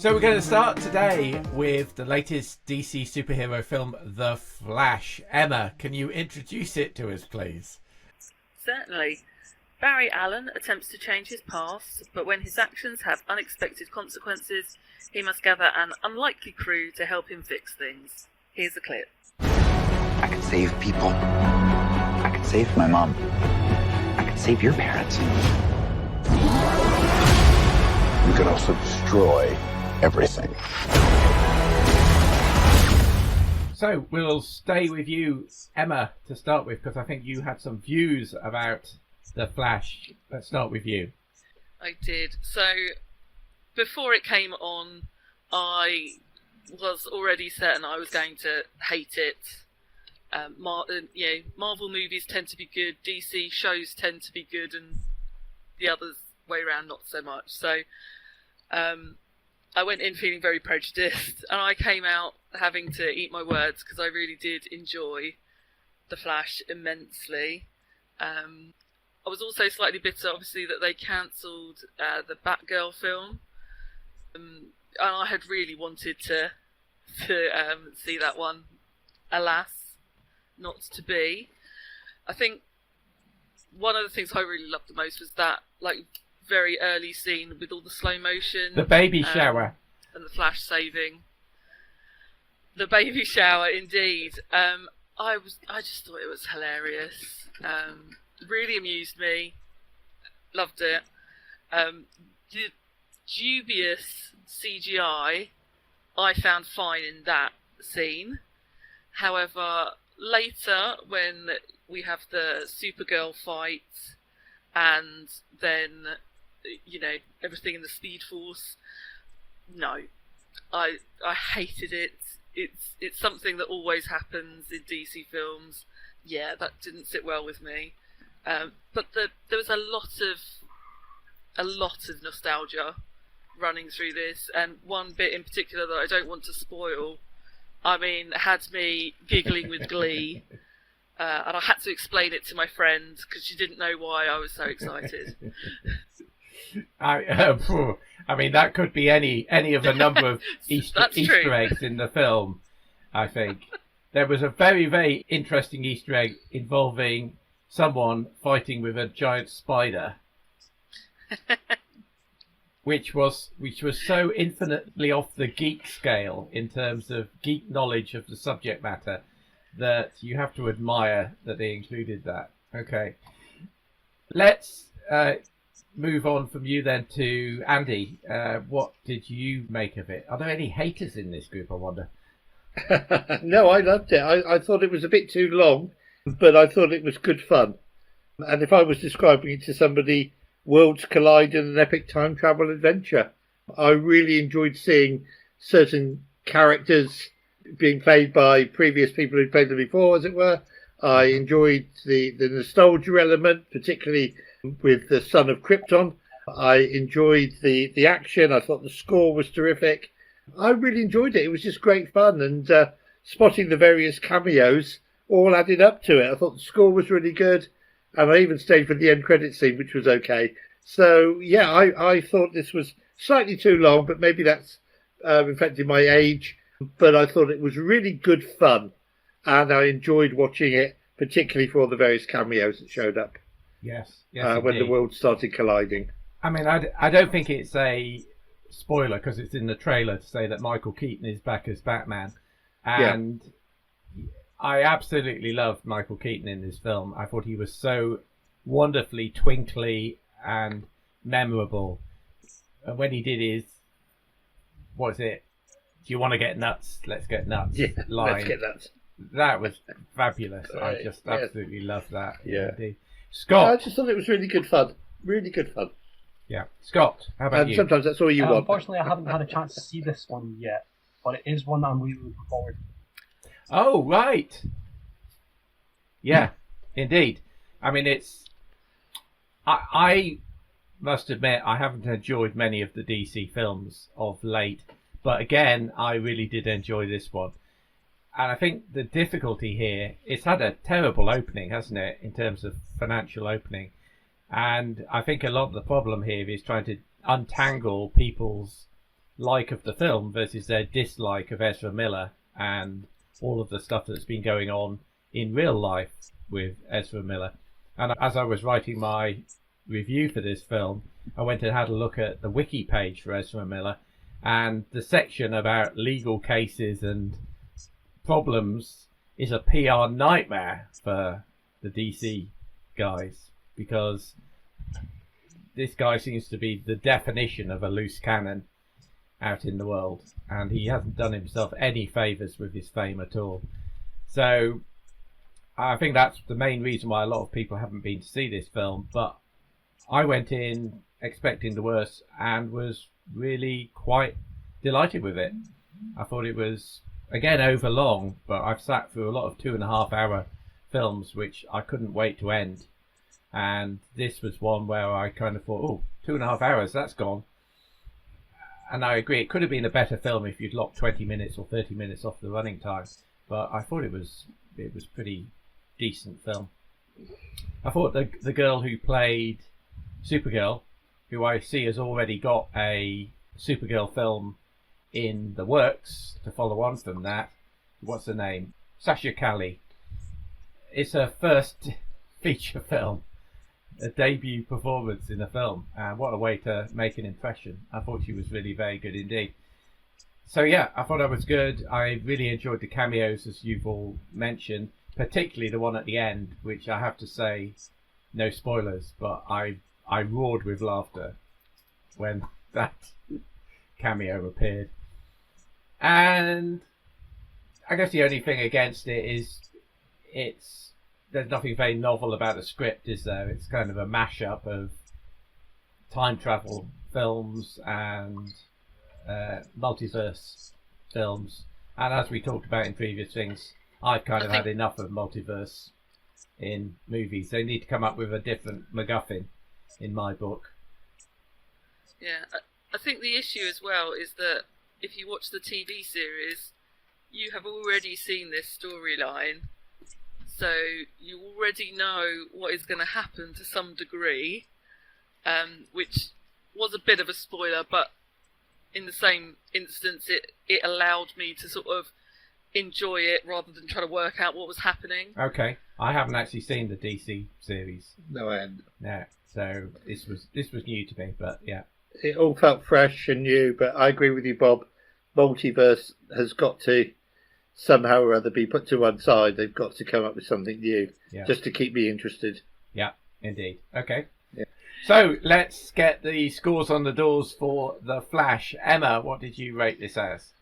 So we're going to start today with the latest DC superhero film, The Flash. Emma, can you introduce it to us, please? Certainly. Barry Allen attempts to change his past, but when his actions have unexpected consequences, he must gather an unlikely crew to help him fix things. Here's a clip. I could save people. I could save my mom. I could save your parents. You can also destroy everything. So we'll stay with you, Emma, to start with, because I think you had some views about The Flash. Let's start with you. I did. So, before it came on, I was already certain I was going to hate it. Marvel movies tend to be good, DC shows tend to be good, and the others way around not so much. So, I went in feeling very prejudiced, and I came out having to eat my words because I really did enjoy The Flash immensely. I was also slightly bitter, obviously, that they cancelled the Batgirl film, and I had really wanted to see that one. Alas, not to be. I think one of the things I really loved the most was that very early scene with all the slow motion, the baby shower, and the Flash saving. The baby shower, indeed. I just thought it was hilarious. Really amused me. Loved it. The dubious CGI I found fine in that scene. However, later when we have the Supergirl fight and then everything in the Speed Force, no, I hated it. It's something that always happens in DC films. Yeah, that didn't sit well with me. But there was a lot of nostalgia running through this, and one bit in particular that I don't want to spoil, had me giggling with glee, and I had to explain it to my friend because she didn't know why I was so excited. That could be any of a number of Easter eggs in the film, I think. There was a very, very interesting Easter egg involving someone fighting with a giant spider, which was so infinitely off the geek scale in terms of geek knowledge of the subject matter that you have to admire that they included that. Okay, let's move on from you then to Andy. What did you make of it? Are there any haters in this group, I wonder? No, I loved it. I thought it was a bit too long, but I thought it was good fun. And if I was describing it to somebody, worlds collide in an epic time travel adventure. I really enjoyed seeing certain characters being played by previous people who'd played them before, as it were. I enjoyed the nostalgia element, particularly with the Son of Krypton. I enjoyed the action. I thought the score was terrific. I really enjoyed it. It was just great fun, and spotting the various cameos all added up to it. I thought the score was really good, and I even stayed for the end credit scene, which was okay. So, yeah, I thought this was slightly too long, but maybe that's reflecting my age. But I thought it was really good fun, and I enjoyed watching it, particularly for all the various cameos that showed up. Yes, when the world started colliding. I don't think it's a spoiler because it's in the trailer to say that Michael Keaton is back as Batman, and I absolutely loved Michael Keaton in this film. I thought he was so wonderfully twinkly and memorable. And when he did his, what is it? Do you want to get nuts? Let's get nuts. Yeah, line. let's get nuts. That was fabulous. I just yeah. absolutely loved that. Yeah. Indeed. Scott. I just thought it was really good fun. Really good fun. Yeah. Scott, how about you? Sometimes that's all you want. Unfortunately, I haven't had a chance to see this one yet, but it is one that I'm really looking forward to. Oh, right. Yeah, indeed. I must admit I haven't enjoyed many of the DC films of late, but again, I really did enjoy this one. And I think the difficulty here, it's had a terrible opening, hasn't it, in terms of financial opening. And I think a lot of the problem here is trying to untangle people's like of the film versus their dislike of Ezra Miller and all of the stuff that's been going on in real life with Ezra Miller. And as I was writing my review for this film, I went and had a look at the wiki page for Ezra Miller, and the section about legal cases and problems is a PR nightmare for the DC guys, because this guy seems to be the definition of a loose cannon out in the world, and he hasn't done himself any favours with his fame at all. So I think that's the main reason why a lot of people haven't been to see this film, but I went in expecting the worst and was really quite delighted with it. I thought it was, again, over long, but I've sat through a lot of 2.5 hour films which I couldn't wait to end, and this was one where I kind of thought, oh, 2.5 hours, that's gone. And I agree, it could have been a better film if you'd locked 20 minutes or 30 minutes off the running time, but I thought it was pretty decent film. I thought the girl who played Supergirl, who I see has already got a Supergirl film in the works to follow on from that, what's her name? Sasha Calle. It's her first feature film, a debut performance in a film, and what a way to make an impression. I thought she was really very good indeed. So yeah, I thought that was good. I really enjoyed the cameos, as you've all mentioned, particularly the one at the end, which I have to say, no spoilers, but I roared with laughter when that cameo appeared. And I guess the only thing against it is there's nothing very novel about the script, is there? It's kind of a mashup of time travel films and multiverse films. And as we talked about in previous things, I've kind of had enough of multiverse in movies. They need to come up with a different MacGuffin, in my book. Yeah, I think the issue as well is that if you watch the TV series, you have already seen this storyline, so you already know what is going to happen to some degree, which was a bit of a spoiler, but in the same instance it allowed me to sort of enjoy it rather than try to work out what was happening. Okay, I haven't actually seen the DC series. No, I hadn't. No, so this was new to me, but yeah. It all felt fresh and new, but I agree with you, Bob. Multiverse has got to somehow or other be put to one side. They've got to come up with something new, just to keep me interested. Yeah, indeed. Okay. Yeah. So let's get the scores on the doors for The Flash. Emma, what did you rate this as?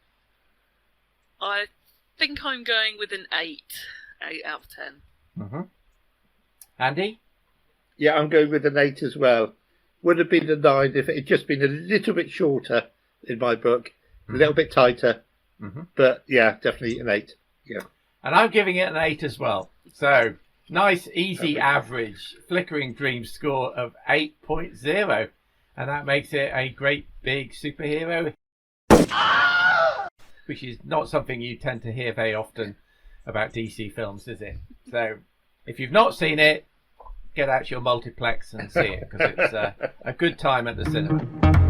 I think I'm going with an 8 out of 10. Mm-hmm. Andy? Yeah, I'm going with an 8 as well. Would have been a 9 if it had just been a little bit shorter in my book, a little bit tighter. Mm-hmm. But yeah, definitely an 8. Yeah. And I'm giving it an 8 as well. So nice, easy average Flickering Dreams score of 8.0, and that makes it a great big superhero, which is not something you tend to hear very often about DC films, is it? So if you've not seen it, get out your multiplex and see it, because it's a good time at the cinema.